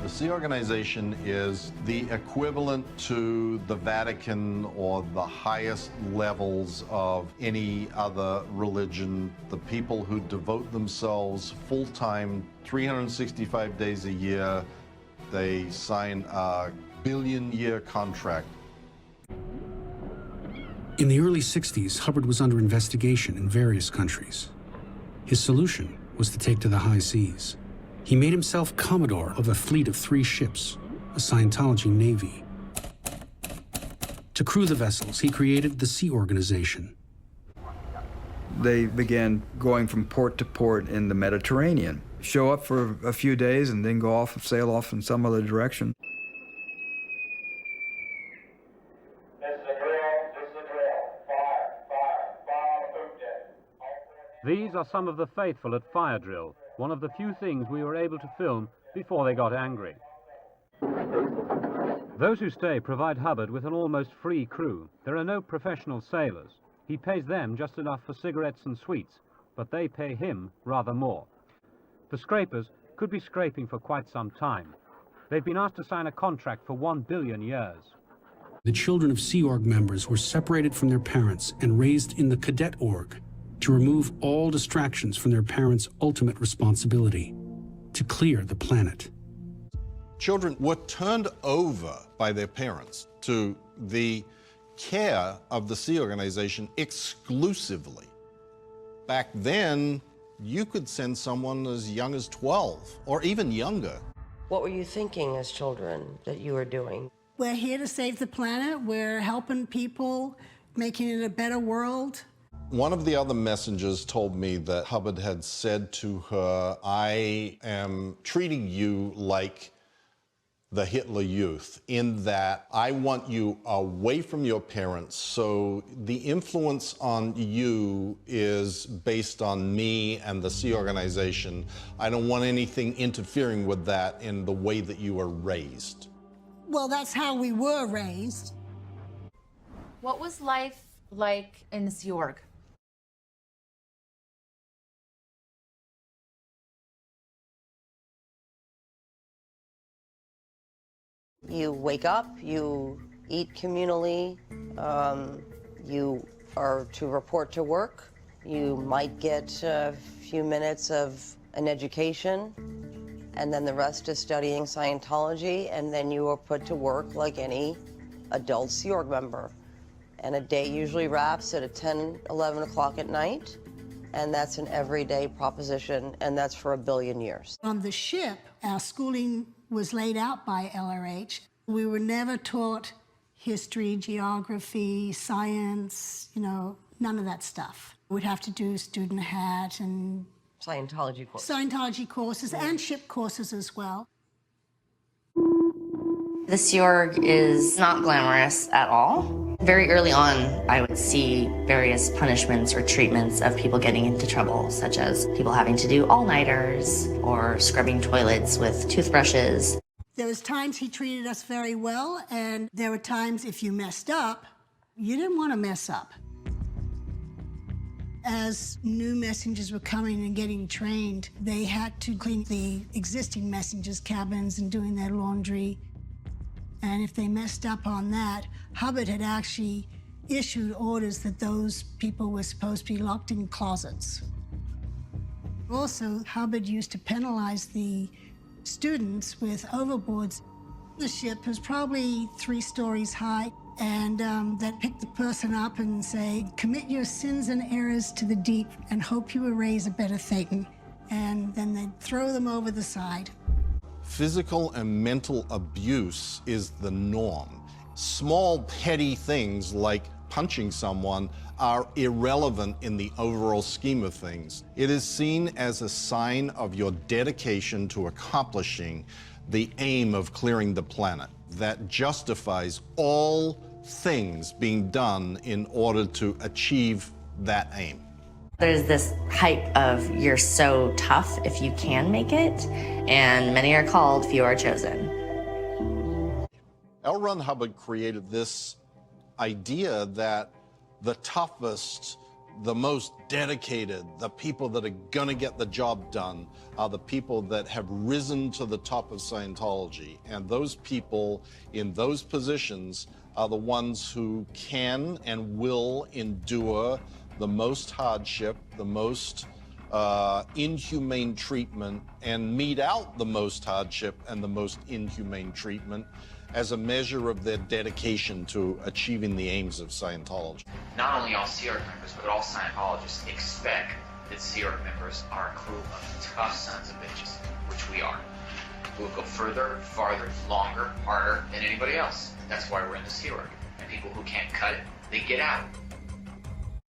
The Sea Organization is the equivalent to the Vatican or the highest levels of any other religion. The people who devote themselves full-time, 365 days a year, they sign a billion-year contract. In the early 60s, Hubbard was under investigation in various countries. His solution was to take to the high seas. He made himself Commodore of a fleet of 3 ships, a Scientology navy. To crew the vessels, he created the Sea Organization. They began going from port to port in the Mediterranean. Show up for a few days and then go off, sail off in some other direction. These are some of the faithful at fire drill, one of the few things we were able to film before they got angry. Those who stay provide Hubbard with an almost free crew. There are no professional sailors. He pays them just enough for cigarettes and sweets, but they pay him rather more. The scrapers could be scraping for quite some time. They've been asked to sign a contract for 1 billion years. The children of Sea Org members were separated from their parents and raised in the Cadet Org to remove all distractions from their parents' ultimate responsibility, to clear the planet. Children were turned over by their parents to the care of the Sea Organization exclusively. Back then, you could send someone as young as 12 or even younger. What were you thinking as children that you were doing? We're here to save the planet. We're helping people, making it a better world. One of the other messengers told me that Hubbard had said to her, "I am treating you like the Hitler Youth, in that I want you away from your parents, so the influence on you is based on me and the Sea Organization. I don't want anything interfering with that in the way that you were raised." Well, that's how we were raised. What was life like in the Sea Org? You wake up, you eat communally, you are to report to work, you might get a few minutes of an education, and then the rest is studying Scientology, and then you are put to work like any adult Sea Org member. And a day usually wraps at 10, 11 o'clock at night, and that's an everyday proposition, and that's for 1 billion years. On the ship, our schooling was laid out by LRH. We were never taught history, geography, science, none of that stuff. We'd have to do student hat and Scientology courses. Scientology courses and ship courses as well. The Sea Org is not glamorous at all. Very early on, I would see various punishments or treatments of people getting into trouble, such as people having to do all-nighters or scrubbing toilets with toothbrushes. There was times he treated us very well, and there were times if you messed up, you didn't want to mess up. As new messengers were coming and getting trained, they had to clean the existing messengers' cabins and doing their laundry. And if they messed up on that, Hubbard had actually issued orders that those people were supposed to be locked in closets. Also, Hubbard used to penalize the students with overboards. The ship was probably 3 stories high, and they'd pick the person up and say, "Commit your sins and errors to the deep and hope you will raise a better Satan." And then they'd throw them over the side. Physical and mental abuse is the norm. Small, petty things like punching someone are irrelevant in the overall scheme of things. It is seen as a sign of your dedication to accomplishing the aim of clearing the planet. That justifies all things being done in order to achieve that aim. There's this hype of you're so tough if you can make it, and many are called, few are chosen. L. Ron Hubbard created this idea that the toughest The most dedicated, the people that are going to get the job done, are the people that have risen to the top of Scientology. And those people in those positions are the ones who can and will endure the most hardship, the most inhumane treatment, and mete out the most hardship and the most inhumane treatment as a measure of their dedication to achieving the aims of Scientology. Not only all Sea Org members, but all Scientologists expect that Sea Org members are a crew of tough sons of bitches, which we are. We'll go further, farther, longer, harder than anybody else. That's why we're in the Sea Org. And people who can't cut it, they get out.